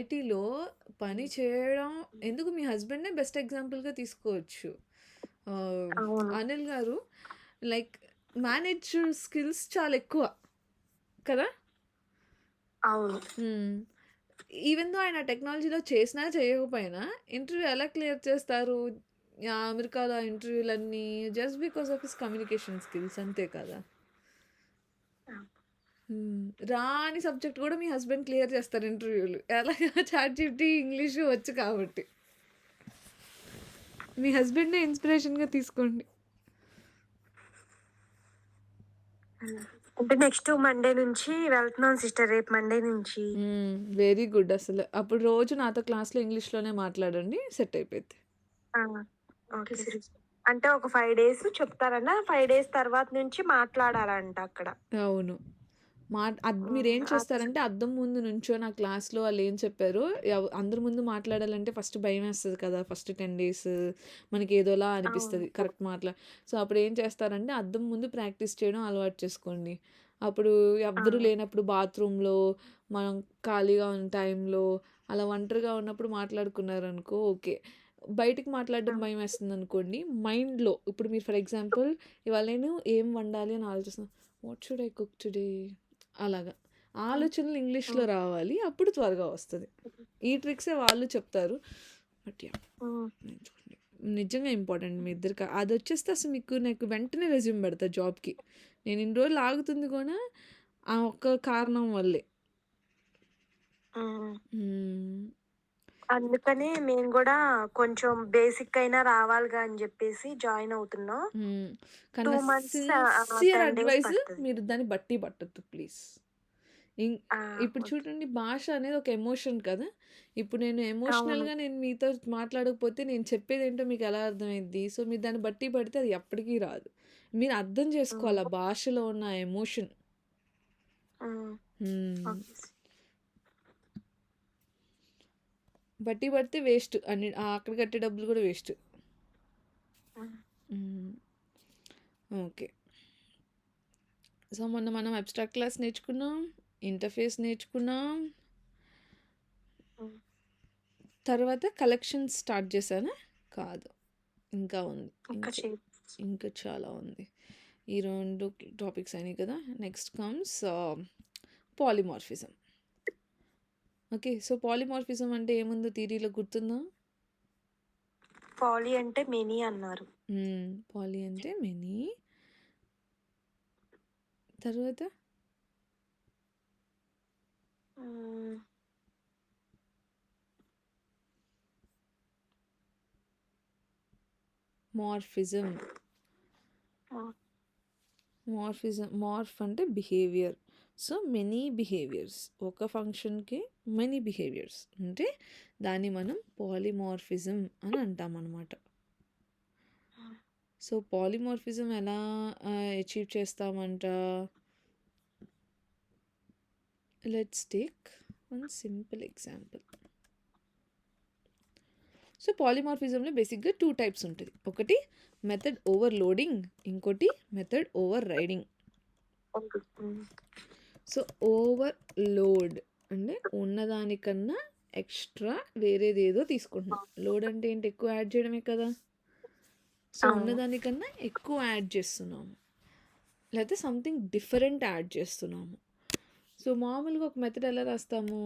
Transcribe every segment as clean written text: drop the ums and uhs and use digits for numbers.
ఐటీలో పని చేయడం ఎందుకు మీ హస్బెండ్‌నే బెస్ట్ ఎగ్జాంపుల్‌గా తీసుకోవచ్చు. అవును. అనిల్ గారు లైక్ మేనేజ్ స్కిల్స్ చాలా ఎక్కువ కదా! అవును. ఈవెన్ దో ఆయన టెక్నాలజీలో చేసినా, చేయకపోయినా ఇంటర్వ్యూ ఎలా క్లియర్ చేస్తారు? అమెరికాలో ఇంటర్వ్యూలన్నీ just because of his communication skills అంతే కదా! రాని సబ్జెక్ట్ కూడా మీ హస్బెండ్ క్లియర్ చేస్తారు ఇంటర్వ్యూలు. ఎలాగా చాట్‌జిపిటి ఇంగ్లీషు వచ్చు కాబట్టి. మీ హస్బెండ్‌నే ఇన్స్పిరేషన్‌గా తీసుకోండి. అంటే నెక్స్ట్ మండే నుంచి వెళ్తున్నాం సిస్టర్. రేపు మండే నుంచి. వెరీ గుడ్ అసలు. అప్పుడు రోజు నాతో క్లాస్‌లో ఇంగ్లీష్‌లోనే మాట్లాడండి. సెట్ అయిపోద్ది. ఆ! Okay sister. అంటే ఒక 5 డేస్ చెప్తారంట. 5 డేస్ తర్వాత నుంచి మాట్లాడాలంట అక్కడ. అవును. హ్మ్. మీరేం చేస్తారంటే అద్దం ముందు నుంచొని ఆ క్లాస్‌లో ఆళ్ళేం చెప్పారో అందరి ముందు మాట్లాడాలంటే ఫస్ట్ భయమేస్తది కదా! ఫస్ట్ 10 డేస్ మనకి ఏదోలా అవును. అనిపిస్తది. కరెక్ట్ సో, అప్పుడేం చేస్తారంటే అద్దం ముందు ప్రాక్టీస్ చేయడం అలవాటు చేసుకోండి. అప్పుడు ఆ! ఎవ్వరు లేనప్పుడు బాత్రూమ్‌లో, మనం ఖాళీగా ఉన్న టైంలో అలా ఒంటరిగా ఉన్నప్పుడు మాట్లాడుకున్నారనుకో ఓకే. బయటికి మాట్లాడడం హ్మ్. భయమేస్తుందనుకోండి, మైండ్‌లో ఇప్పుడు మీరు ఫర్ ఎగ్జాంపుల్ ఇవాళ నేను ఏం వండాలి అని ఆలోచిస్తున్నా. What should I cook today? అలాగా. హ్మ్. ఆలోచనలు ఇంగ్లీష్‌లో హ్మ్. రావాలి. అప్పుడు త్వరగా వస్తది. ఈ ట్రిక్సే వాళ్ళు చెప్తారు. But yeah! హ్మ్. నేర్చుకోండి. నిజంగా ఇంపార్టెంట్ మీ ఇద్దరికి. అదొచ్చేస్తే అసలు నాకు వెంటనే రెజ్యూమ్ పెడతా జాబ్‌కి. నేను ఇన్ని రోజులు ఆగుతుంది కూడా ఆ ఒక్క కారణం వల్లే. హ్మ్. హ్మ్. అందుకనే మేము గూడా కొంచెం బేసిక్ అయినా రావాలిగా అని జెప్పేసి జాయిన్ అవుతున్నాం. హ్మ్. 2 కానీ మంత్స్ సిన్సియర్ 10 డేస్ అడ్వైస్ పడతది. మీరు దాన్ని బట్టి పట్టొద్దు ప్లీజ్. ఇం ఆ! ఇప్పుడు ఓకే. చూడండి భాష అనేది ఒక ఎమోషన్ కదా! ఇప్పుడు నేను అవును. ఎమోషనల్‌గా నేను మీతో మాట్లాడకపోతే నేను చెప్పేదేంటో మీకెలా అర్థమైద్ది? సో, మీరు దాన్ని బట్టి పడితే అది ఎప్పటికి రాదు. మీరు అర్థం చేసుకోవాలి హ్మ్. ఆ భాషలో ఉన్న ఎమోషన్. హ్మ్. హ్మ్. ఓకే. బట్టి పడితే వేస్ట్ అక్కడ కట్టే డబ్బులు కూడా వేస్ట్. హ్మ్. హ్మ్. ఓకే. సో, మొన్న మనం అబ్స్ట్రాక్ట్ క్లాస్ నేర్చుకున్నాం. ఇంటర్ఫేస్ నేర్చుకున్నాం. హ్మ్. తర్వాత కలెక్షన్స్ స్టార్ట్ చేశానా? కాదు. ఇంకా ఉంది. ఇంకా ఇంకా చాలా ఉంది. ఈ 2 టాపిక్స్ అయినాయి కదా! Next comes polymorphism. Okay. So, polymorphism అంటే ఏముందో థియరీలో గుర్తుందా? పాలీ అంటే మెనీ అన్నారు. పాలి అంటే మెనీ. తర్వాత హ్మ్. మార్ఫిజం. ఆ! మార్ఫ్ అంటే బిహేవియర్. So, many behaviours. ఒక ఫంక్షన్‌కి మెనీ బిహేవియర్స్ అంటే దాన్ని మనం పాలిమార్ఫిజం అని అంటామనమాట. సో, పాలిమార్ఫిజం ఎలా అచీవ్ చేస్తామంట? Let's take one simple example. So, పాలిమార్ఫిజంలో బేసిక్‌గా 2 టైప్స్ ఉంటది. ఒకటి మెథడ్ ఓవర్‌లోడింగ్, ఇంకోటి method overriding. Okay. Hmm. So, overload అంటే ఉన్నదానికన్నా ఎక్స్‌ట్రా వేరేదేదో తీసుకుంటున్నాం. లోడ్ అంటే ఏంటి? ఎక్కువ యాడ్ చేయడమే కదా! సో, అవును. ఉన్నదానికన్నా ఎక్కువ యాడ్ చేస్తున్నాము. లేతే సంథింగ్ డిఫరెంట్ యాడ్ చేస్తున్నాము. సో, మామూలుగా ఒక మెథడ్ ఎలా రాస్తాము?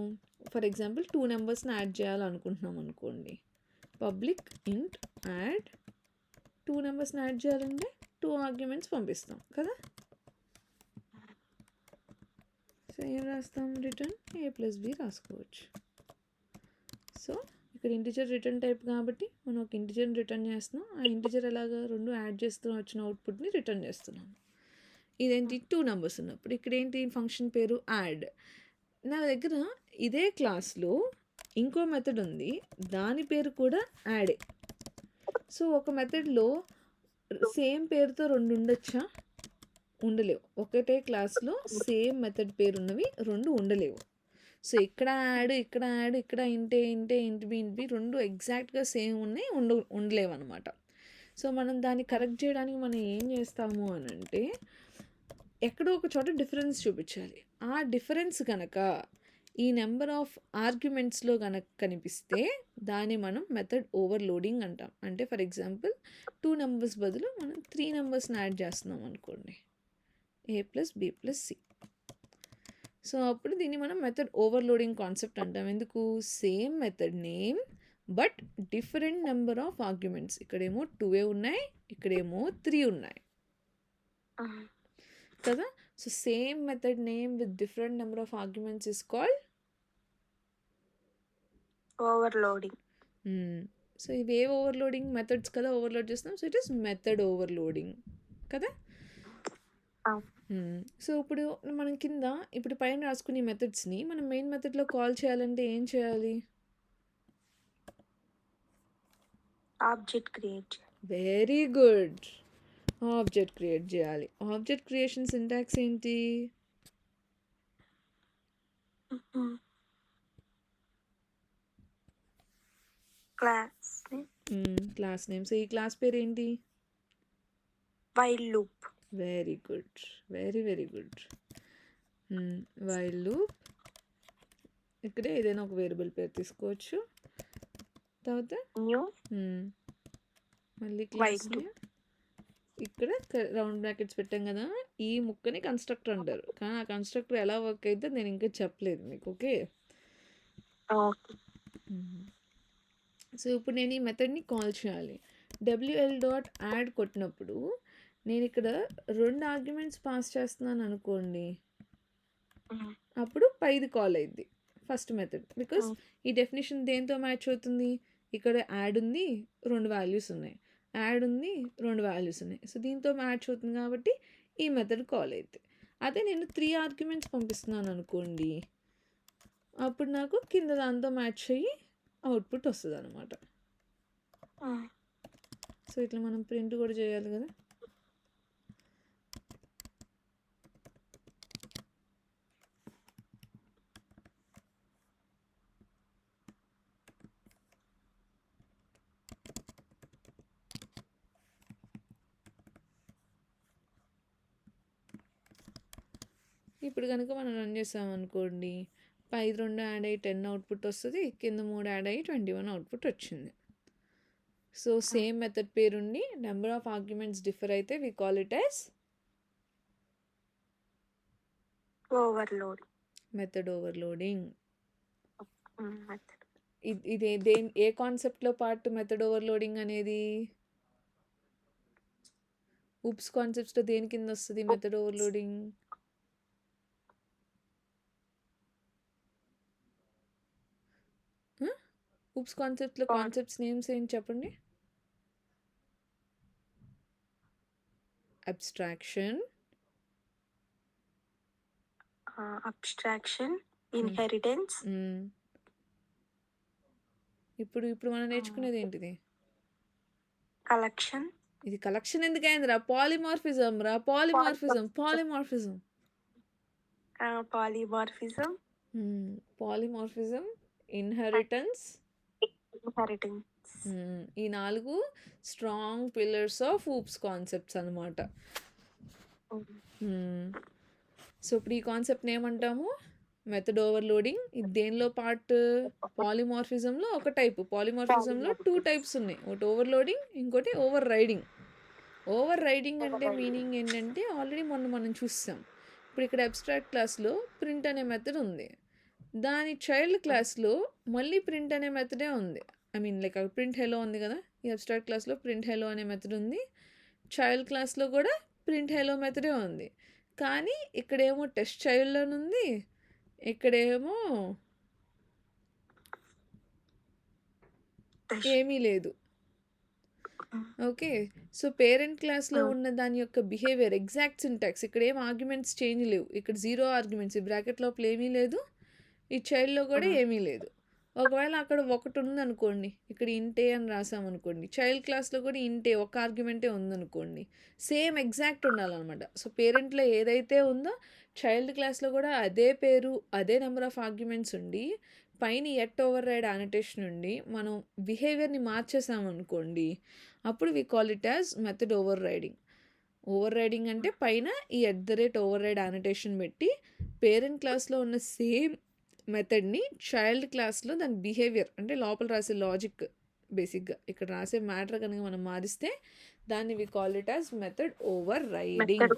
ఫర్ ఎగ్జాంపుల్ 2 నంబర్స్‌ని యాడ్ చేయాలనుకుంటున్నాం అనుకోండి. పబ్లిక్ ఇంట్ యాడ్ 2 నంబర్స్‌ని యాడ్ చేయాలంటే 2 ఆర్గ్యుమెంట్స్ పంపిస్తాం కదా! సో, ఏం రాస్తాం? రిటర్న్ a+b రాసుకోవచ్చు. సో, ఇక్కడ ఇంటిజర్ రిటర్న్ టైప్ కాబట్టి మనం ఒక ఇంటిజర్‌ని రిటర్న్ చేస్తున్నాం. ఆ ఇంటిజర్ ఎలాగా 2 యాడ్ చేస్తూ వచ్చిన అవుట్‌పుట్‌ని రిటర్న్ చేస్తున్నాం. ఇదేంటి 2 నంబర్స్ ఉన్నప్పుడు ఇక్కడేంటి ఫంక్షన్ పేరు యాడ్. నా దగ్గర ఇదే క్లాస్‌లో ఇంకో మెథడ్ ఉంది. దాని పేరు కూడా యాడే. సో, ఒక మెథడ్‌లో సేమ్ పేరుతో 2 ఉండొచ్చా? ఉండలేవు. ఒకటే క్లాస్‌లో సేమ్ మెథడ్ పేరున్నవి 2 ఉండలేవు. సో, ఇక్కడ యాడ్, ఇక్కడ యాడ్, ఇక్కడ ఇంట్ ఏ, ఇంట్ బి, 2 ఎగ్జాక్ట్‌గా సేమ్ ఉన్నాయి. ఉండలేవనమాట. సో, మనం దాన్ని కరెక్ట్ చేయడానికి మనం ఏం చేస్తాము అనంటే, ఎక్కడో ఒక చోట డిఫరెన్స్ చూపించాలి. ఆ డిఫరెన్స్ గనక ఈ నెంబర్ ఆఫ్ ఆర్గ్యుమెంట్స్లో కనుక కనిపిస్తే దాన్ని మనం మెథడ్ ఓవర్లోడింగ్ అంటాం. అంటే ఫర్ ఎగ్జాంపుల్ 2 నెంబర్స్ బదులు మనం 3 నెంబర్స్ని యాడ్ చేస్తున్నాం అనుకోండి, a+b+c. సో అప్పుడు దీన్ని మనం మెథడ్ ఓవర్లోడింగ్ కాన్సెప్ట్ అంటాం. ఎందుకు? Same method name but different number of arguments. ఇక్కడేమో 2 ఉన్నాయి, ఇక్కడేమో 3 ఉన్నాయి కదా. So same method name with different number of arguments is called overloading. So ఇవి ఏ ఓవర్లోడింగ్ మెథడ్స్ కదా ఓవర్లోడ్ చేస్తున్నాం. So it is method overloading కదా. సో ఇప్పుడు మనం కింద ఇప్పుడు పైన రాసుకునే మెథడ్స్ని మనం మెయిన్ మెథడ్లో కాల్ చేయాలంటే ఏం చేయాలి? Object create. Very good. Object create చేయాలి. ఆబ్జెక్ట్ క్రియేషన్ సింటాక్స్ ఏంటి? Class name. సో ఈ క్లాస్ పేరు ఏంటి? While loop. Very good, very very good. While loop. ఇక్కడే ఏదైనా ఒక వేరియబుల్ పేరు తీసుకోవచ్చు. తర్వాత న్యూ మళ్ళీ క్లాస్ నేమ్. ఇక్కడ రౌండ్ బ్రాకెట్స్ పెట్టాం కదా, ఈ ముక్కని కన్స్ట్రక్టర్ అంటారు. కానీ ఆ కన్స్ట్రక్టర్ ఎలా వర్క్ అయితే నేను ఇంకా చెప్పలేదు మీకు. ఓకే. సో ఇప్పుడు నేను ఈ మెథడ్ని కాల్ చేయాలి. WL.add కొట్టినప్పుడు నేను ఇక్కడ 2 ఆర్గ్యుమెంట్స్ పాస్ చేస్తున్నాను అనుకోండి, అప్పుడు పైది కాల్ అయింది ఫస్ట్ మెథడ్. బికాస్ ఈ డెఫినేషన్ దేంతో మ్యాచ్ అవుతుంది? ఇక్కడ యాడ్ ఉంది, 2 వాల్యూస్ ఉన్నాయి, యాడ్ ఉంది, 2 వాల్యూస్ ఉన్నాయి. సో దీంతో మ్యాచ్ అవుతుంది కాబట్టి ఈ మెథడ్ కాల్ అవుతుంది. అదే నేను 3 ఆర్గ్యుమెంట్స్ పంపిస్తున్నాను అనుకోండి, అప్పుడు నాకు కింద దాంతో మ్యాచ్ అయ్యి అవుట్పుట్ వస్తుంది అనమాట. సో ఇట్లా మనం ప్రింట్ కూడా చేయాలి కదా. ఇప్పుడు కనుక మనం రన్ చేసామనుకోండి, పై 2 యాడ్ అయ్యి 10 అవుట్పుట్ వస్తుంది, కింద 3 యాడ్ అయ్యి 21 అవుట్పుట్ వచ్చింది. సో సేమ్ మెథడ్ పేరుండి నెంబర్ ఆఫ్ ఆర్గ్యుమెంట్స్ డిఫర్ అయితే we call it as overload. Method overloading. Method. ఇది ఏ కాన్సెప్ట్లో పార్ట్ మెథడ్ ఓవర్లోడింగ్ అనేది? ఊప్స్ కాన్సెప్ట్స్లో దేని కింద వస్తుంది మెథడ్ ఓవర్లోడింగ్? ఊప్స్ కాన్సెప్ట్లో కాన్సెప్ట్స్ నేమ్స్ ఏంటి చెప్పండి? Abstraction, inheritance. ఇప్పుడు మనం నేర్చుకునేది ఏంటిది? కలెక్షన్. ఇది కలెక్షన్ ఎందుకైందిరా? పాలిమార్ఫిజం రా. పాలిమార్ఫిజం. Polymorphism, inheritance. ఈ 4 strong pillars of oops concepts అనమాట. సో ఇప్పుడు ఈ కాన్సెప్ట్ని ఏమంటాము? Method overloading. ఇది దేనిలో పార్ట్? పాలిమార్ఫిజంలో ఒక టైపు. పాలిమార్ఫిజంలో 2 టైప్స్ ఉన్నాయి, ఒకటి ఓవర్లోడింగ్, ఇంకోటి ఓవర్ రైడింగ్. ఓవర్ రైడింగ్ అంటే మీనింగ్ ఏంటంటే ఆల్రెడీ మనం చూసాం. ఇప్పుడు ఇక్కడ అబ్స్ట్రాక్ట్ క్లాస్లో ప్రింట్ అనే మెథడ్ ఉంది, దాని చైల్డ్ క్లాస్లో మళ్ళీ ప్రింట్ అనే మెథడే ఉంది. I mean like print hello ఉంది కదా, ఈ అబ్స్ట్రాక్ట్ క్లాస్లో ప్రింట్ హెలో అనే మెథడ్ ఉంది, చైల్డ్ క్లాస్లో కూడా ప్రింట్ హెలో మెథడే ఉంది. కానీ ఇక్కడేమో టెస్ట్ చైల్డ్ అని ఉంది, ఇక్కడేమో ఏమీ లేదు. ఓకే. సో పేరెంట్ క్లాస్లో ఉన్న దాని యొక్క బిహేవియర్ ఎగ్జాక్ట్ సింటాక్స్, ఇక్కడ ఏం ఆర్గ్యుమెంట్స్ చేంజ్ లేవు, ఇక్కడ 0 ఆర్గ్యుమెంట్స్, ఈ బ్రాకెట్ లోపల ఏమీ లేదు, ఈ చైల్డ్లో కూడా ఏమీ లేదు. ఒకవేళ అక్కడ 1 ఉందనుకోండి, ఇక్కడ ఇంటే అని రాసామనుకోండి, చైల్డ్ క్లాస్లో కూడా ఇంటే ఒక ఆర్గ్యుమెంటే ఉందనుకోండి, సేమ్ ఎగ్జాక్ట్ ఉండాలన్నమాట. సో పేరెంట్లో ఏదైతే ఉందో చైల్డ్ క్లాస్లో కూడా అదే పేరు, అదే నెంబర్ ఆఫ్ ఆర్గ్యుమెంట్స్ ఉండి, పైన ఎట్ ఓవర్ రైడ్ అనటేషన్ ఉండి మనం బిహేవియర్ని మార్చేసామనుకోండి, అప్పుడు we call it as method overriding. Overriding అంటే పైన ఈ @ ఓవర్ రైడ్ అనటేషన్ పెట్టి పేరెంట్ క్లాస్లో ఉన్న సేమ్ మెథడ్ని చైల్డ్ క్లాస్లో దాని బిహేవియర్ అంటే లోపల రాసే లాజిక్ బేసిక్గా ఇక్కడ రాసే మ్యాటర్ కనుక మనం మారిస్తే దాన్ని we call it as method overriding. Method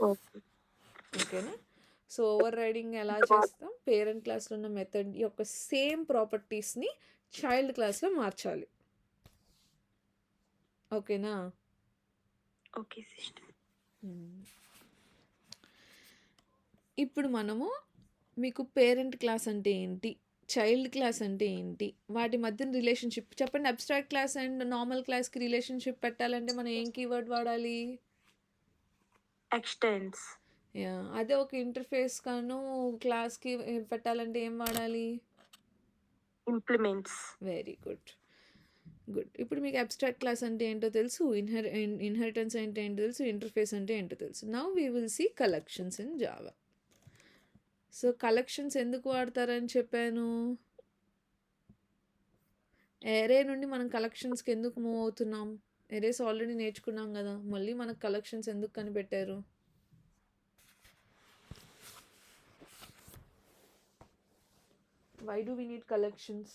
ఓకేనా? సో ఓవర్ రైడింగ్ ఎలా చేస్తాం? పేరెంట్ క్లాస్లో ఉన్న మెథడ్ యొక్క సేమ్ ప్రాపర్టీస్ని చైల్డ్ క్లాస్లో మార్చాలి. ఓకేనా? Okay sister. ఇప్పుడు మనము మీకు పేరెంట్ క్లాస్ అంటే ఏంటి, చైల్డ్ క్లాస్ అంటే ఏంటి, వాటి మధ్య రిలేషన్షిప్ చెప్పండి. అబ్స్ట్రాక్ట్ క్లాస్ అండ్ నార్మల్ క్లాస్కి రిలేషన్షిప్ పెట్టాలంటే మనం ఏం కీవర్డ్ వాడాలి? ఎక్స్టెన్స్. అదే ఒక ఇంటర్ఫేస్ కాను క్లాస్కి పెట్టాలంటే ఏం వాడాలి? ఇంప్లిమెంట్స్. Very good. ఇప్పుడు మీకు అబ్స్ట్రాక్ట్ క్లాస్ అంటే ఏంటో తెలుసు, ఇన్హెరిటెన్స్ అంటే ఏంటో తెలుసు, ఇంటర్ఫేస్ అంటే ఏంటో తెలుసు. Now we will see collections in Java. So collections ఎందుకు వాడతారని చెప్పాను? ఎరే నుండి మనం కలెక్షన్స్కి ఎందుకు మూవ్ అవుతున్నాం? ఎరేస్ ఆల్రెడీ నేర్చుకున్నాం కదా, మళ్ళీ మనకు కలెక్షన్స్ ఎందుకు కనిపెట్టారు? Why do we need collections?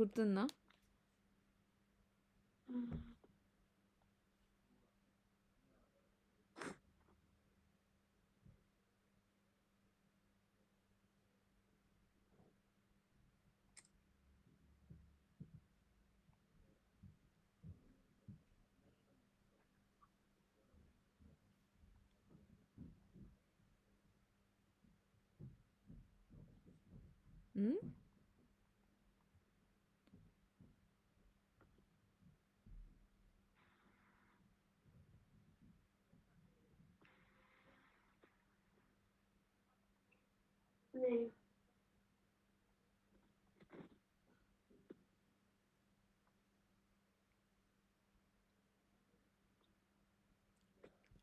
గుర్తుందా?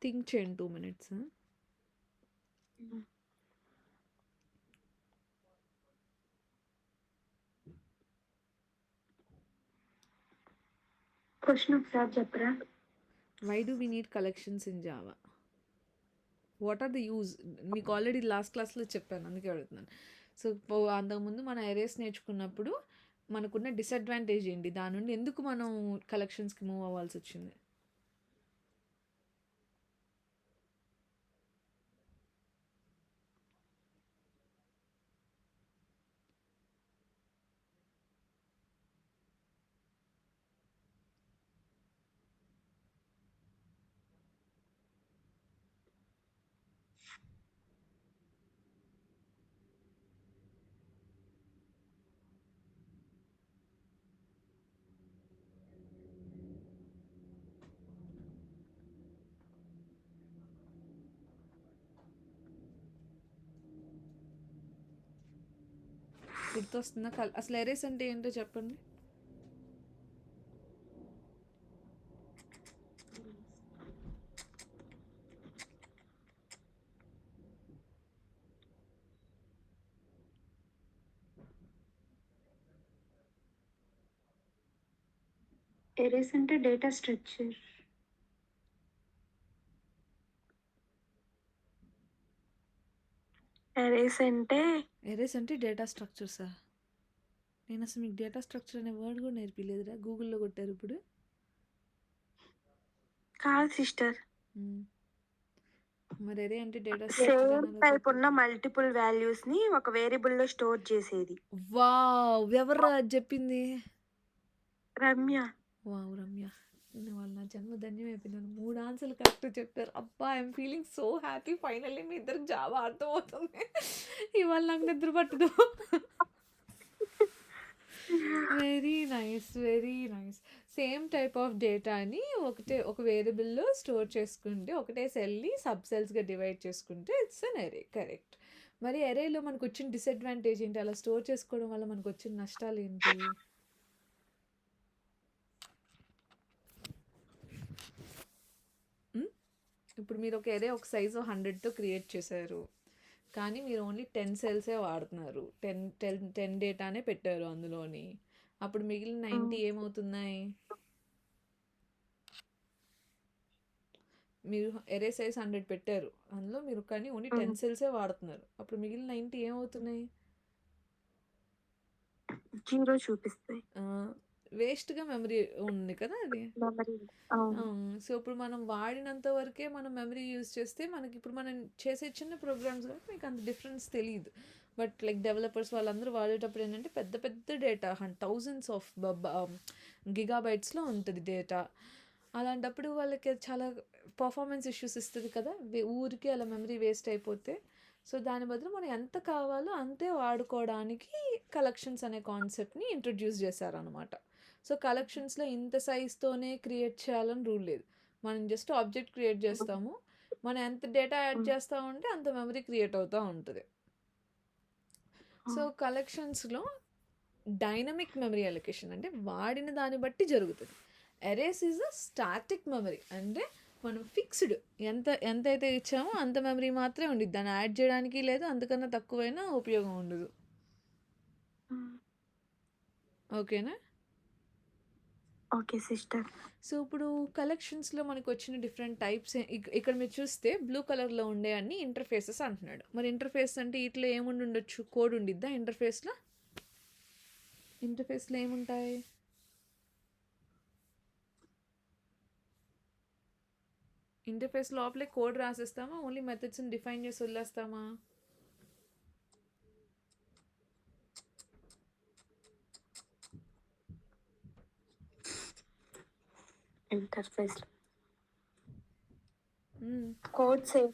థింక్ చేయండి 2 minutes. క్వశ్చన్ ఒకసారి చెప్పరా? Why do we need collections in Java? What are the use? మీకు ఆల్రెడీ లాస్ట్ క్లాస్లో చెప్పాను, అందుకే అడుగుతున్నాను. సో అంతకుముందు మన ఎరేస్ నేర్చుకున్నప్పుడు మనకున్న డిసడ్వాంటేజ్ ఏంటి, దాని నుండి ఎందుకు మనం కలెక్షన్స్కి మూవ్ అవ్వాల్సి వచ్చింది? గుర్తొస్తుందా? అసలు ఎరేస్ అంటే ఏంటో చెప్పండి. ఎరేస్ అంటే డేటా స్ట్రక్చర్. ఎరేస్ అంటే డేటా స్ట్రక్చర్సా? నేను అసలు మీకు డేటా స్ట్రక్చర్ అనే వర్డ్ కూడా నేర్పిలేదురా, గూగుల్లో కొట్టారు ఇప్పుడు. కాదు సిస్టర్. మరి అదే అంటే డేటా సేమ్ టైప్ ఉన్న మల్టిపుల్ వాల్యూస్ ని ఒక వేరియబుల్ లో స్టోర్ చేసేది. వావ్, ఎవరు చెప్పింది? రమ్య. వావ్ రమ్య, వాళ్ళ నా జన్మ ధన్యం అయిపోయినాను. 3 ఆన్సర్లు కరెక్ట్ చెప్పారు. అబ్బా, I'm feeling so happy. Finally మీ ఇద్దరికి జావా అర్థమవుతుంది. ఇవాళ నాకు నిద్ర పట్టదు. Very nice, very nice. Same type of డేటాని ఒక వేరియబుల్లో స్టోర్ చేసుకుంటే, ఒకటే సెల్ని సబ్ సెల్స్గా డివైడ్ చేసుకుంటే ఇట్స్ అన్ ఎరే. కరెక్ట్. మరి ఎరేలో మనకు వచ్చిన డిసడ్వాంటేజ్ ఏంటి? అలా స్టోర్ చేసుకోవడం వల్ల మనకు వచ్చిన నష్టాలు ఏంటి? ఇప్పుడు మీరు ఒక ఎరే ఒక సైజు 100తో క్రియేట్ చేశారు, కానీ మీరు ఓన్లీ 10 సెల్సే వాడుతున్నారు, 10 డేటానే పెట్టారు అందులోని. అప్పుడు మిగిలిన 90 ఏమవుతున్నాయి? మీరు ఎరే సైజ్ 100 పెట్టారు, అందులో మీరు కానీ ఓన్లీ 10 సెల్సే వాడుతున్నారు, అప్పుడు మిగిలిన 90 ఏమవుతున్నాయి? జీరో చూపిస్తాయి. వేస్ట్గా మెమరీ ఉంది కదా అది. మెమరీ సో ఇప్పుడు మనం వాడినంత వరకే మనం మెమరీ యూజ్ చేస్తే మనకి ఇప్పుడు మనం చేసే చిన్న ప్రోగ్రామ్స్ కాబట్టి మీకు అంత డిఫరెన్స్ తెలియదు. బట్ లైక్ డెవలపర్స్ వాళ్ళందరూ వాడేటప్పుడు ఏంటంటే పెద్ద పెద్ద డేటా థౌజండ్స్ ఆఫ్ గిగాబైట్స్లో ఉంటుంది డేటా. అలాంటప్పుడు వాళ్ళకి చాలా పర్ఫార్మెన్స్ ఇష్యూస్ ఇస్తుంది కదా ఊరికి అలా మెమరీ వేస్ట్ అయిపోతే. సో దాని బదులు మనం ఎంత కావాలో అంతే వాడుకోవడానికి కలెక్షన్స్ అనే కాన్సెప్ట్ని ఇంట్రడ్యూస్ చేశారనమాట. సో కలెక్షన్స్లో ఇంత సైజ్తోనే క్రియేట్ చేయాలని రూల్ లేదు. మనం జస్ట్ ఆబ్జెక్ట్ క్రియేట్ చేస్తాము, మనం ఎంత డేటా యాడ్ చేస్తూ ఉంటే అంత మెమరీ క్రియేట్ అవుతూ ఉంటుంది. సో కలెక్షన్స్లో డైనమిక్ మెమరీ అలొకేషన్ అంటే వాడిన దాన్ని బట్టి జరుగుతుంది. Erase is a static memory, అంటే మనం ఫిక్స్డ్ ఎంతైతే ఇచ్చామో అంత మెమరీ మాత్రమే ఉండిద్ది, దాన్ని యాడ్ చేయడానికి లేదు, అంతకన్నా తక్కువైనా ఉపయోగం ఉండదు. ఓకేనా? Okay sister. సో ఇప్పుడు కలెక్షన్స్లో మనకు వచ్చిన డిఫరెంట్ టైప్స్ ఇక్కడ మీరు చూస్తే బ్లూ కలర్లో ఉండే అన్ని ఇంటర్ఫేసెస్ అంటున్నాడు. మరి ఇంటర్ఫేస్ అంటే ఇట్లా ఏముండి ఉండొచ్చు? కోడ్ ఉండిద్దా ఇంటర్ఫేస్లో? ఇంటర్ఫేస్లో ఏముంటాయి? ఇంటర్ఫేస్ లోపలే కోడ్ రాసేస్తామా, ఓన్లీ మెథడ్స్ని డిఫైన్ చేసి వదిలేస్తామా? ఇంటర్ఫేస్ కోడ్ సేవ్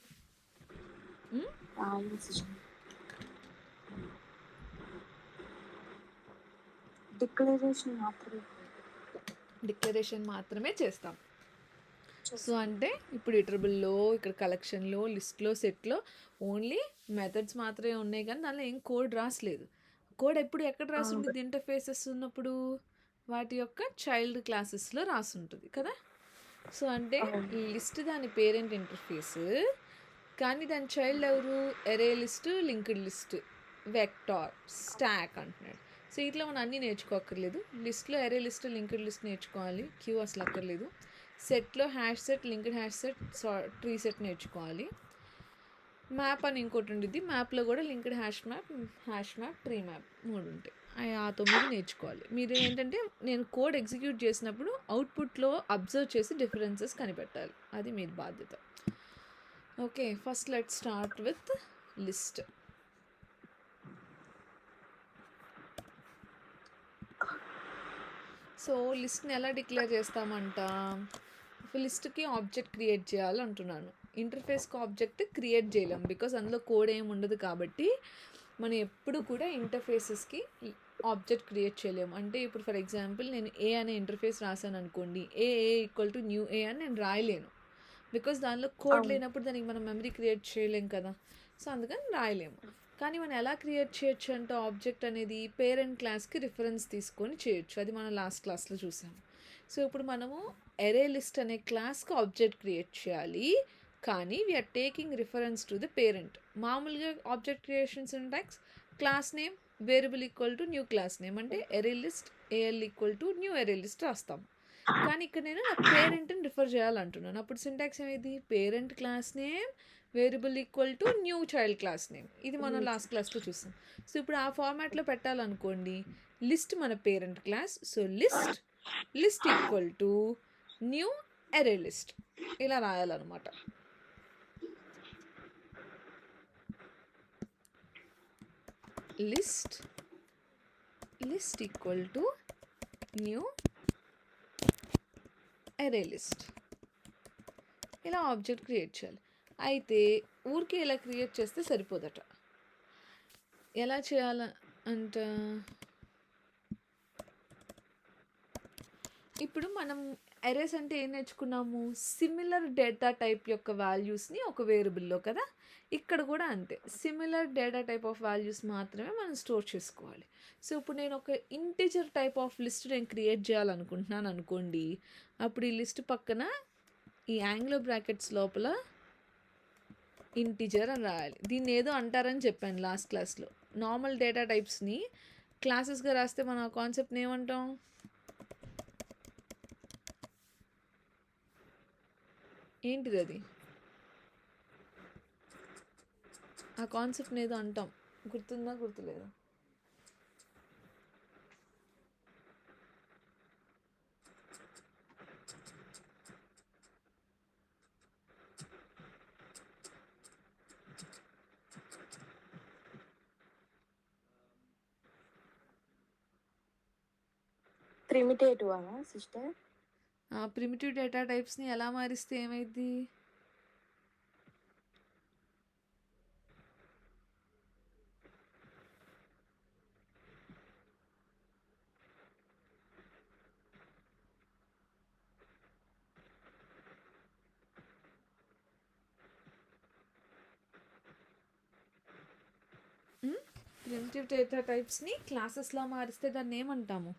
డిక్లరేషన్ మాత్రమే చేస్తాం. సో అంటే ఇప్పుడు ఇటరబుల్లో, ఇక్కడ కలెక్షన్లో, లిస్ట్లో, సెట్లో ఓన్లీ మెథడ్స్ మాత్రమే ఉన్నాయి, కానీ దానిలో ఏం కోడ్ రాసలేదు. కోడ్ ఎప్పుడు ఎక్కడ రాసుంటుంది? ఇంటర్ఫేసెస్ ఉన్నప్పుడు వాటి యొక్క చైల్డ్ క్లాసెస్లో రాసుంటుంది కదా. సో అంటే లిస్ట్ దాని పేరెంట్ ఇంటర్ఫేస్, కానీ దాని చైల్డ్ ఎవరు? ఎరే list, linked list, vector, stock అంటున్నాడు. సో ఇట్లా మనం అన్నీ నేర్చుకోక్కర్లేదు. లిస్ట్లో ఎరే లిస్ట్, లింక్డ్ లిస్ట్ నేర్చుకోవాలి, క్యూ అసలు అక్కర్లేదు. సెట్లో hash set, linked hash set, tree set నేర్చుకోవాలి. మ్యాప్ అని ఇంకోటి ఉండిద్ది, మ్యాప్లో కూడా linked hash map, tree map 3 ఉంటాయి. ఆ 9 నేర్చుకోవాలి. మీరు ఏంటంటే నేను కోడ్ ఎగ్జిక్యూట్ చేసినప్పుడు అవుట్పుట్లో అబ్జర్వ్ చేసి డిఫరెన్సెస్ కనిపెట్టాలి, అది మీ బాధ్యత. Okay, first let start with list. So లిస్ట్ని ఎలా డిక్లేర్ చేస్తామంట? లిస్ట్కి ఆబ్జెక్ట్ క్రియేట్ చేయాలంటున్నాను. ఇంటర్ఫేస్కి ఆబ్జెక్ట్ క్రియేట్ చేయలేం, బికాజ్ అందులో కోడ్ ఏమి ఉండదు కాబట్టి మనం ఎప్పుడు కూడా ఇంటర్ఫేసెస్కి ఆబ్జెక్ట్ క్రియేట్ చేయలేము. అంటే ఇప్పుడు ఫర్ ఎగ్జాంపుల్ నేను ఏ అనే ఇంటర్ఫేస్ రాశాను అనుకోండి, ఏ ఈక్వల్ టు న్యూ ఏ అని నేను రాయలేను, బికాజ్ దానిలో కోడ్ లేనప్పుడు దానికి మనం మెమరీ క్రియేట్ చేయలేం కదా. సో అందుకని రాయలేము. కానీ మనం ఎలా క్రియేట్ చేయొచ్చు అంటే ఆబ్జెక్ట్ అనేది పేరెంట్ క్లాస్కి రిఫరెన్స్ తీసుకొని చేయొచ్చు, అది మనం లాస్ట్ క్లాస్లో చూసాము. సో ఇప్పుడు మనము ఎరే లిస్ట్ అనే క్లాస్కి ఆబ్జెక్ట్ క్రియేట్ చేయాలి, కానీ we are taking reference to the parent. మామూలుగా object creation syntax class name variable equal to new class name, అంటే array list AL equal to new array list రాస్తాం. కానీ ఇక్కడ నేను నా పేరెంట్ని రిఫర్ చేయాలంటున్నాను, అప్పుడు సింటాక్స్ ఏమైంది? Parent class name variable equal to new child class name. ఇది మనం లాస్ట్ క్లాస్లో చూసాం. సో ఇప్పుడు ఆ ఫార్మాట్లో పెట్టాలనుకోండి, లిస్ట్ మన parent class, so list equal to new array list ఇలా రాయాలన్నమాట. List equal to new array list ఇలా ఆబ్జెక్ట్ క్రియేట్ చేయాలి. అయితే ఊరికే ఇలా క్రియేట్ చేస్తే సరిపోదట. ఎలా చేయాల అంట, ఇప్పుడు మనం ఎరేస్ అంటే ఏం నేర్చుకున్నాము? సిమిలర్ డేటా టైప్ యొక్క వాల్యూస్ని ఒక వేరియబుల్లో కదా, ఇక్కడ కూడా అంతే, similar data type of values మాత్రమే మనం స్టోర్ చేసుకోవాలి. సో ఇప్పుడు నేను ఒక ఇంటిజర్ టైప్ ఆఫ్ లిస్ట్ నేను క్రియేట్ చేయాలనుకుంటున్నాను అనుకోండి, అప్పుడు ఈ లిస్ట్ పక్కన ఈ యాంగ్లో బ్రాకెట్స్ లోపల ఇంటిజర్ అని రాయాలి. దీన్ని ఏదో అంటారని చెప్పాను లాస్ట్ క్లాస్లో. నార్మల్ డేటా టైప్స్ని క్లాసెస్గా రాస్తే మనం ఆ కాన్సెప్ట్ని ఏమంటాం? ఏంటిది అది? ఆ కాన్సెప్ట్ని ఏదో అంటాం, గుర్తుందా గుర్తులేదా? ప్రిమిటేటివ్ సిస్టర్. ప్రిమిటివ్ డేటా టైప్స్ని ఎలా మారిస్తే ఏమైంది? ప్రిమిటివ్ డేటా టైప్స్ని క్లాసెస్లా మారిస్తే దాన్ని ఏమంటాము?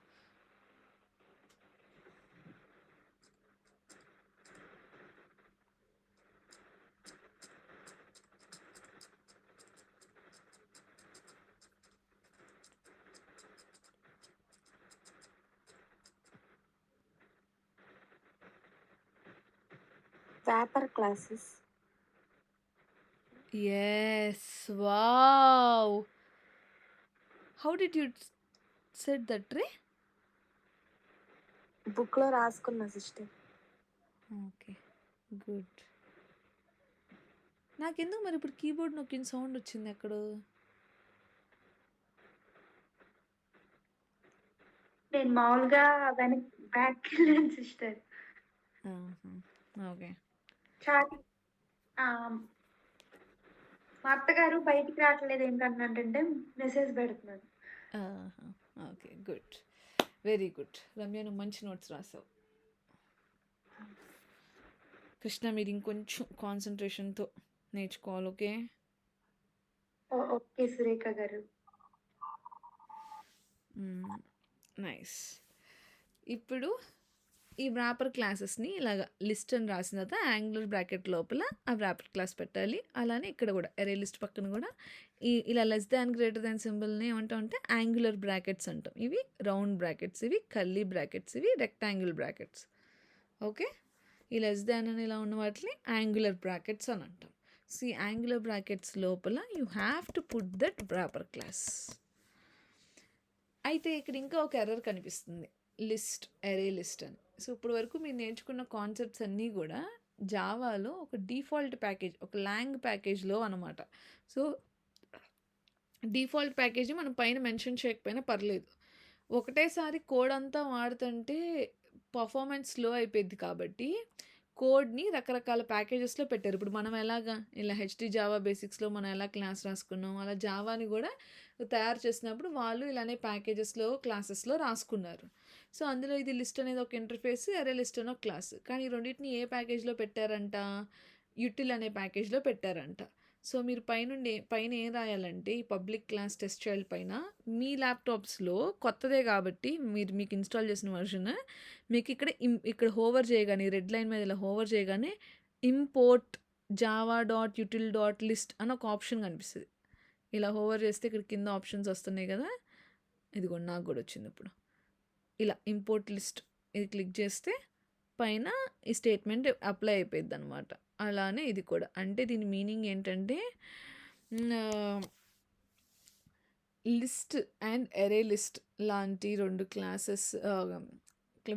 Wrapper classes. Yes, wow, how did you set that ray? బుక్లో రాసుకున్నా సిస్టర్. Okay, good. నాకెందుకు మరి ఇప్పుడు కీబోర్డ్ నొక్కిన సౌండ్ వచ్చింది ఎక్కడో? నేను మామూలుగా బ్యాక్ వెళ్ళాను సిస్టర్. ఓకే. చాటి మా అత్తగారు బయటికి రావట్లేదు ఏంటంటే మెసేజ్ పెడుతున్నాను. Okay, good, very good. Ramya, నువ్వు మంచి నోట్స్ రాసావు. కృష్ణ, మీరు ఇంకొంచెం కాన్సన్ట్రేషన్తో నేర్చుకోవాలి. ఓకే, ఓకే సురేఖ గారు. నైస్. ఇప్పుడు ఈ వ్రాపర్ క్లాసెస్ని ఇలాగ లిస్ట్ అని రాసిన తర్వాత యాంగులర్ బ్రాకెట్ లోపల ఆ వ్రాపర్ క్లాస్ పెట్టాలి. అలానే ఇక్కడ కూడా ఎరే లిస్ట్ పక్కన కూడా ఇలా లెస్ దాన్ గ్రేటర్ దాన్ సింబల్ని ఏమంటాం అంటే యాంగులర్ బ్రాకెట్స్ అంటాం. ఇవి రౌండ్ బ్రాకెట్స్, ఇవి కర్లీ బ్రాకెట్స్, ఇవి రెక్టాంగిల్ బ్రాకెట్స్. ఓకే, ఈ లెస్ దాన్ అని ఇలా ఉన్న వాటిని యాంగులర్ బ్రాకెట్స్ అని అంటాం. సో ఈ యాంగులర్ బ్రాకెట్స్ లోపల you have to put that wrapper class. అయితే ఇక్కడ ఇంకా ఒక ఎర్రర్ కనిపిస్తుంది, లిస్ట్, ఎరే లిస్ట్ అని. సో ఇప్పుడు వరకు మీరు నేర్చుకున్న కాన్సెప్ట్స్ అన్నీ కూడా జావాలో ఒక డిఫాల్ట్ ప్యాకేజ్, ఒక లాంగ్ ప్యాకేజ్లో అనమాట. సో డిఫాల్ట్ ప్యాకేజీ మనం పైన మెన్షన్ చేయకపోయినా పర్లేదు. ఒకటేసారి కోడ్ అంతా వాడుతుంటే పర్ఫార్మెన్స్ స్లో అయిపోయింది కాబట్టి కోడ్ని రకరకాల ప్యాకేజెస్లో పెట్టారు. ఇప్పుడు మనం ఎలాగా ఇలా హెచ్డి జావా బేసిక్స్లో మనం ఎలా క్లాస్ రాసుకున్నాం, అలా జావాని కూడా తయారు చేసినప్పుడు వాళ్ళు ఇలానే ప్యాకేజెస్లో క్లాసెస్లో రాసుకున్నారు. సో అందులో ఇది లిస్ట్ అనేది ఒక ఇంటర్ఫేస్, ఎరే లిస్ట్ అని ఒక క్లాస్. కానీ ఈ రెండింటిని ఏ ప్యాకేజ్లో పెట్టారంట? యుటిల్ అనే ప్యాకేజ్లో పెట్టారంట. సో మీరు పైన ఏం రాయాలంటే ఈ పబ్లిక్ క్లాస్ టెస్ట్ చైల్డ్ పైన మీ ల్యాప్టాప్స్లో కొత్తదే కాబట్టి మీకు ఇన్స్టాల్ చేసిన వర్షన్ మీకు ఇక్కడ హోవర్ చేయగానే రెడ్ లైన్ మీద ఇలా హోవర్ చేయగానే ఇంపోర్ట్ java.util.list అని ఒక ఆప్షన్ కనిపిస్తుంది. ఇలా హోవర్ చేస్తే ఇక్కడ కింద ఆప్షన్స్ వస్తున్నాయి కదా, ఇదిగో నాకు కూడా వచ్చింది ఇప్పుడు. ఇలా ఇంపోర్ట్ లిస్ట్ ఇది క్లిక్ చేస్తే పైన ఈ స్టేట్మెంట్ అప్లై అయిపోయింది అనమాట. అలానే ఇది కూడా, అంటే దీని మీనింగ్ ఏంటంటే లిస్ట్ అండ్ ఎరే లిస్ట్ లాంటి రెండు క్లాసెస్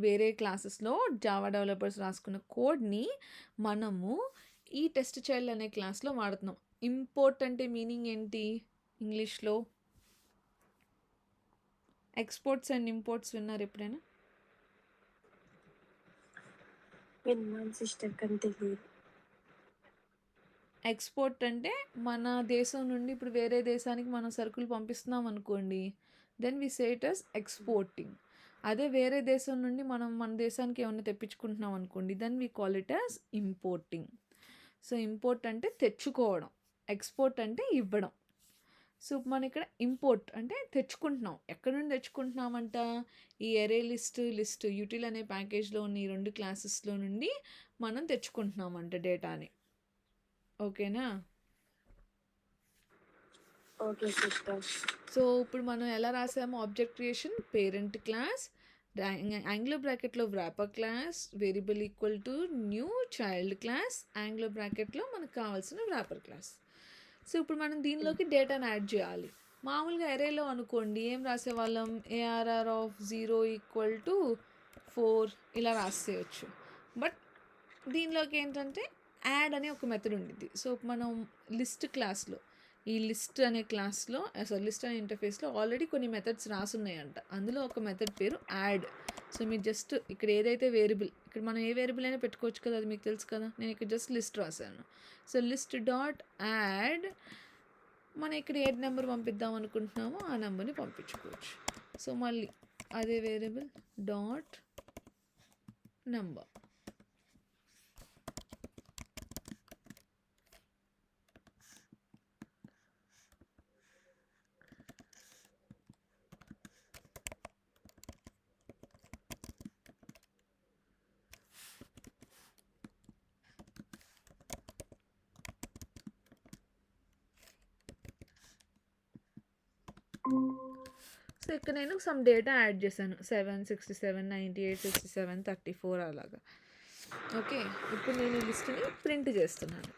వేరే క్లాసెస్లో జావా డెవలపర్స్ రాసుకున్న కోడ్ని మనము ఈ టెస్ట్ చైల్డ్ అనే క్లాస్లో వాడుతున్నాం. ఇంపోర్ట్ అంటే మీనింగ్ ఏంటి ఇంగ్లీష్లో? ఎక్స్పోర్ట్స్ అండ్ ఇంపోర్ట్స్ విన్నారు ఎప్పుడైనా? విన్నాను సిస్టర్, కానీ తెలియదు. ఎక్స్పోర్ట్ అంటే మన దేశం నుండి ఇప్పుడు వేరే దేశానికి మనం సరుకులు పంపిస్తున్నాం అనుకోండి, then we say it as exporting. అదే వేరే దేశం నుండి మనం మన దేశానికి ఏమైనా తెప్పించుకుంటున్నాం అనుకోండి, then we call it as importing. So import అంటే తెచ్చుకోవడం, ఎక్స్పోర్ట్ అంటే ఇవ్వడం. సో మనం ఇక్కడ ఇంపోర్ట్ అంటే తెచ్చుకుంటున్నాం. ఎక్కడి నుండి తెచ్చుకుంటున్నామంట? ఈ ఎరే లిస్ట్ యుటిల్ అనే ప్యాకేజ్లో ఉన్న ఈ రెండు క్లాసెస్లో నుండి మనం తెచ్చుకుంటున్నామంట డేటాని. ఓకేనా? Okay sister. సో ఇప్పుడు మనం ఎలా రాసాము? Object creation, parent class, angular బ్రాకెట్లో wrapper class variable equal to new child class angular బ్రాకెట్లో మనకు కావాల్సిన వ్రాపర్ క్లాస్. సో ఇప్పుడు మనం దీనిలోకి డేటాను యాడ్ చేయాలి. మామూలుగా అరేలో అనుకోండి ఏం రాసేవాళ్ళం, ఏఆర్ఆర్ ఆఫ్ 0 ఈక్వల్ టు 4 ఇలా రాసేయచ్చు. బట్ దీనిలోకి ఏంటంటే యాడ్ అనే ఒక మెథడ్ ఉండిద్ది. సో మనం లిస్ట్ క్లాస్లో ఈ లిస్ట్ అనే క్లాస్లో లిస్ట్ అనే ఇంటర్ఫేస్లో ఆల్రెడీ కొన్ని మెథడ్స్ రాసున్నాయంట. అందులో ఒక మెథడ్ పేరు యాడ్. సో మీరు జస్ట్ ఇక్కడ ఏదైతే వేరియబుల్, ఇక్కడ మనం ఏ వేరియబుల్ అయినా పెట్టుకోవచ్చు కదా, అది మీకు తెలుసు కదా. నేను ఇక్కడ జస్ట్ లిస్ట్ రాశాను. సో లిస్ట్ డాట్ యాడ్, మనం ఇక్కడ ఏ నెంబర్ పంపిద్దాం అనుకుంటున్నామో ఆ నెంబర్ని పంపించుకోవచ్చు. సో మళ్ళీ అదే వేరియబుల్ డాట్ నెంబర్. సో ఇక్కడ నేను సమ్ డేటా యాడ్ చేశాను, 7, 67, 98, 67, 34 అలాగా. ఓకే, ఇప్పుడు నేను ఈ లిస్ట్ని ప్రింట్ చేస్తున్నాను.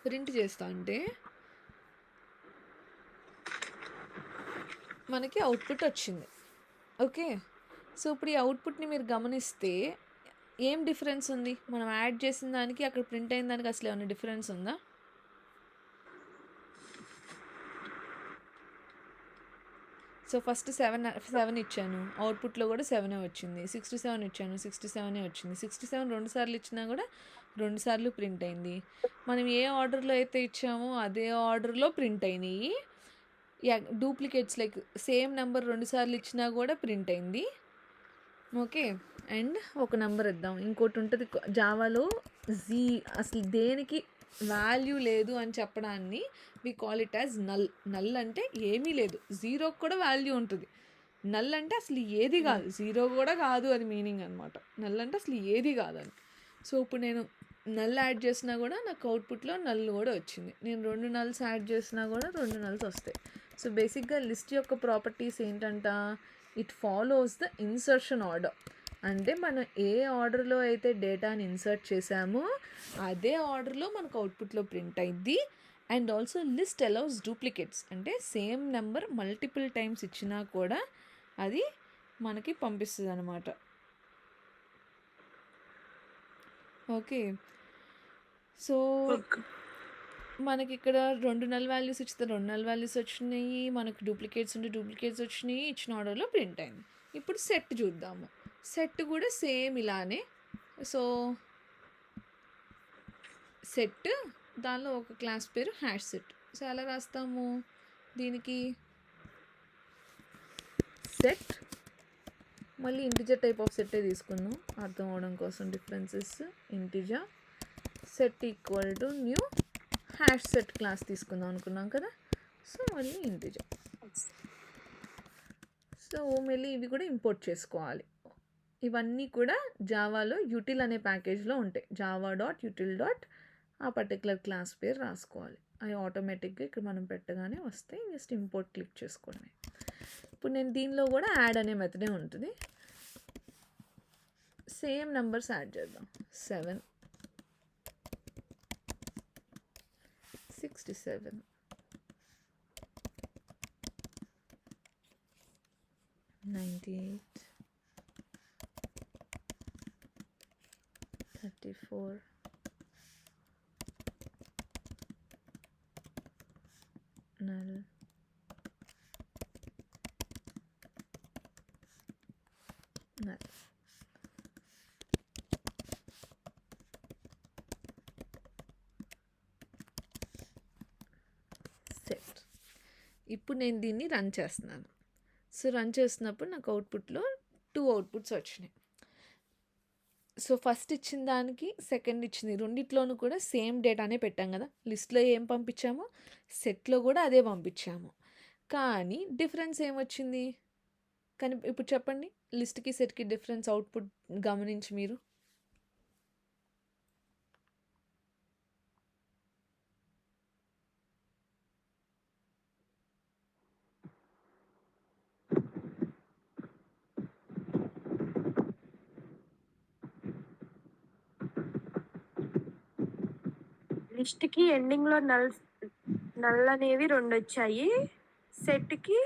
ప్రింట్ చేస్తా అంటే మనకి అవుట్పుట్ వచ్చింది. ఓకే, సో ఇప్పుడు ఈ అవుట్పుట్ని మీరు గమనిస్తే ఏం డిఫరెన్స్ ఉంది? మనం యాడ్ చేసిన దానికి అక్కడ ప్రింట్ అయిన దానికి అసలు ఏమైనా డిఫరెన్స్ ఉందా? సో ఫస్ట్ 7 ఇచ్చాను, అవుట్పుట్లో కూడా 7 వచ్చింది. 67 ఇచ్చాను, 67 వచ్చింది. 67 2 సార్లు ఇచ్చినా కూడా 2 సార్లు ప్రింట్ అయింది. మనం ఏ ఆర్డర్లో అయితే ఇచ్చామో అదే ఆర్డర్లో ప్రింట్ అయినాయి. డూప్లికేట్స్ లైక్ సేమ్ నెంబర్ 2 సార్లు ఇచ్చినా కూడా ప్రింట్ అయింది. ఓకే, అండ్ ఒక నెంబర్ ఇద్దాం. ఇంకోటి ఉంటుంది జావాలో, అసలు దేనికి వాల్యూ లేదు అని చెప్పడాన్ని we call it as null. Null అంటే ఏమీ లేదు, 0కి కూడా వాల్యూ ఉంటుంది. నల్ అంటే అసలు ఏది కాదు, 0 కూడా కాదు, అది మీనింగ్ అనమాట. నల్ అంటే అసలు ఏది కాదని. సో ఇప్పుడు నేను నల్ యాడ్ చేసినా కూడా నాకు అవుట్పుట్లో నల్ కూడా వచ్చింది. నేను 2 నల్స్ యాడ్ చేసినా కూడా 2 నల్స్ వస్తాయి. సో బేసిక్గా లిస్ట్ యొక్క ప్రాపర్టీస్ ఏంటంట, it follows the insertion order. అంటే మనం ఏ ఆర్డర్లో అయితే డేటాని ఇన్సర్ట్ చేసామో అదే ఆర్డర్లో మనకు అవుట్పుట్లో ప్రింట్ అయింది. And also list allows duplicates, అంటే సేమ్ నెంబర్ మల్టిపుల్ టైమ్స్ ఇచ్చినా కూడా అది మనకి పంపిస్తుంది అనమాట. ఓకే, సో మనకి ఇక్కడ 2 నల్ వాల్యూస్ ఇచ్చితే 2 నల్ వాల్యూస్ వచ్చినాయి, మనకు డూప్లికేట్స్ ఉంటే డూప్లికేట్స్ వచ్చినాయి, ఇచ్చిన ఆర్డర్లో ప్రింట్ అయింది. ఇప్పుడు సెట్ చూద్దాము. సెట్ కూడా సేమ్ ఇలానే. సో సెట్, దానిలో ఒక క్లాస్ పేరు హ్యాష్ సెట్. సో ఎలా రాస్తాము దీనికి, సెట్ మళ్ళీ ఇంటిజర్ టైప్ ఆఫ్ సెట్టే తీసుకుందాం అర్థం అవడం కోసం. Differences integer set equal to new hash set class తీసుకుందాం అనుకున్నాం కదా. సో మళ్ళీ ఇంటిజర్. సో మళ్ళీ ఇవి కూడా ఇంపోర్ట్ చేసుకోవాలి. ఇవన్నీ కూడా జావాలో యూటిల్ అనే ప్యాకేజ్లో ఉంటాయి. java.util. ఆ పర్టికులర్ క్లాస్ పేరు రాసుకోవాలి. అవి ఆటోమేటిక్గా ఇక్కడ మనం పెట్టగానే వస్తాయి, జస్ట్ ఇంపోర్ట్ క్లిక్ చేసుకోవడమే. ఇప్పుడు నేను దీనిలో కూడా యాడ్ అనే మెథడే ఉంటుంది. సేమ్ నెంబర్స్ యాడ్ చేద్దాం. 7, 67, 98, 34, null, null. సెట్. ఇప్పుడు నేను దీన్ని రన్ చేస్తున్నాను. సో రన్ చేస్తున్నప్పుడు నాకు అవుట్పుట్లో 2 అవుట్పుట్స్ వచ్చినాయి. సో ఫస్ట్ ఇచ్చిన దానికి సెకండ్ ఇచ్చింది, రెండిట్లోనూ కూడా సేమ్ డేటానే పెట్టాం కదా. లిస్ట్లో ఏం పంపించామో సెట్లో కూడా అదే పంపించాము. కానీ డిఫరెన్స్ ఏమొచ్చింది? కానీ ఇప్పుడు చెప్పండి, లిస్ట్కి సెట్కి డిఫరెన్స్ అవుట్పుట్ గమనించి మీరు. లిస్ట్‌కి ఎండింగ్‌లో నల్ అనేవి 2 వచ్చాయి. సెట్‌కి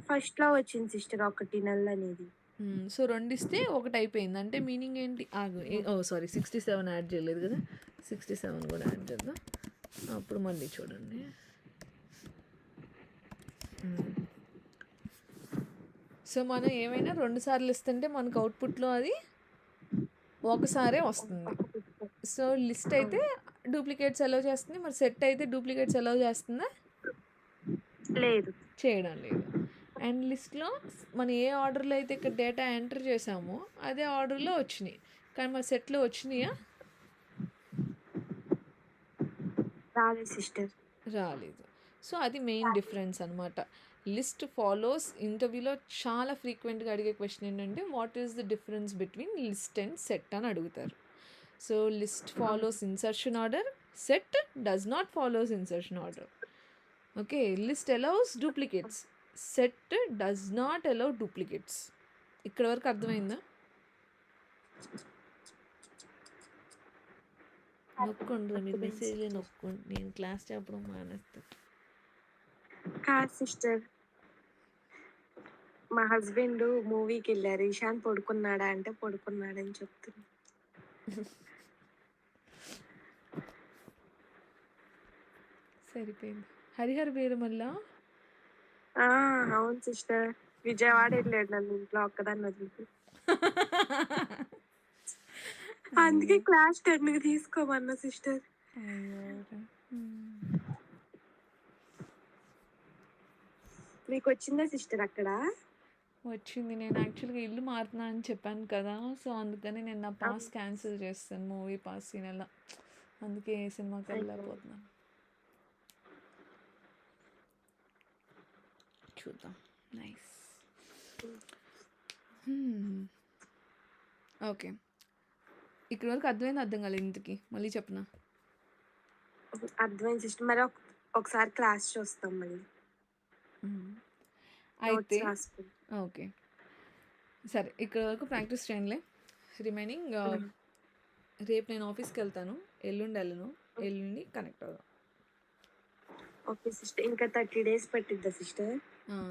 ఫస్ట్‌లో వచ్చింది సిస్టర్ ఒకటి నల్ అనేది. సో 2 ఇస్తే ఒకటి అయిపోయింది. అంటే మీనింగ్ ఏంటి? ఆగు. సారీ 67 యాడ్ చేయలేదు కదా! 67 కూడా యాడ్ చేద్దాం. అప్పుడు మళ్ళీ చూడండి. సో మనం ఏమైనా 2 సార్లు ఇస్తుంటే మనకు అవుట్‌పుట్‌లో అది ఒకసారే వస్తుంది. సో లిస్ట్ అయితే డూప్లికేట్స్ అలౌ చేస్తుంది. మరి సెట్ అయితే డూప్లికేట్స్ అలౌ చేస్తుందా? లేదు. చేయడం లేదు. అండ్ లిస్ట్‌లో మనం ఏ ఆర్డర్‌లో అయితే ఇక్కడ డేటా ఎంటర్ చేసామో అదే ఆర్డర్‌లో వచ్చినాయి. కానీ మరి సెట్‌లో వచ్చినాయా? రాలేదు సిస్టర్. రాలేదు. సో అది మెయిన్ డిఫరెన్స్ అనమాట. లిస్ట్ ఫాలోస్ ఇంటర్వ్యూలో చాలా ఫ్రీక్వెంట్గా అడిగే క్వశ్చన్ ఏంటంటే what is the difference between list and set అని అడుగుతారు. So list follows insertion order, set does not follows insertion order. Okay, list allows duplicates, set does not allow duplicates. ఇక్కడ వరకు అర్థమైందా? నొక్కండి మీరు మెసేజ్లే నొక్కండి, నేను క్లాస్ చెప్పడం మానేస్తాను. కాదు సిస్టర్. మా హస్బెండ్ మూవీకెళ్ళారు. ఇషాన్ పడుకున్నాడా అంటే పడుకున్నాడని చెప్తున్నా. సరిపోయింది. హరిహర వీరమల్లా ఆ! అవును సిస్టర్. విజయవాడ వెళ్ళాడు నన్ను ఇంట్లో ఒక్కదాన్ని వదిలేసి. అందుకే క్లాస్ 10కి తీసుకోమన్నా సిస్టర్. అయ్యో. మీకొచ్చిందా సిస్టర్ అక్కడ? వచ్చింది. నేను యాక్చువల్గా ఇల్లు మారుతున్నా అని చెప్పాను కదా! సో అందుకని నేను నా పాస్ క్యాన్సిల్ చేస్తాను, మూవీ పాస్ ఈ నెల. అందుకే ఏ సినిమాకి వెళ్ళలేకపోతున్నాను. చూద్దాం. నైస్. ఓకే, ఇక్కడ వరకు అర్థమైంది, అర్థం కాలేదు ఇంతకి మళ్ళీ చెప్పనా? అర్థమైంది సిస్టర్. మరి ఒకసారి క్లాస్ చూస్తాం మళ్ళీ. అయితే నోట్స్ రాసుకుంటాం. ఓకే సరే, ఇక్కడ వరకు ప్రాక్టీస్ చేయండిలే. రిమైనింగ్ రేపు నేను ఆఫీస్కి వెళ్తాను, ఎల్లుండి వెళ్ళను, ఎల్లుండి కనెక్ట్ అవుదాం. Okay sister. ఇంకా 30 days పట్టిద్దా సిస్టర్?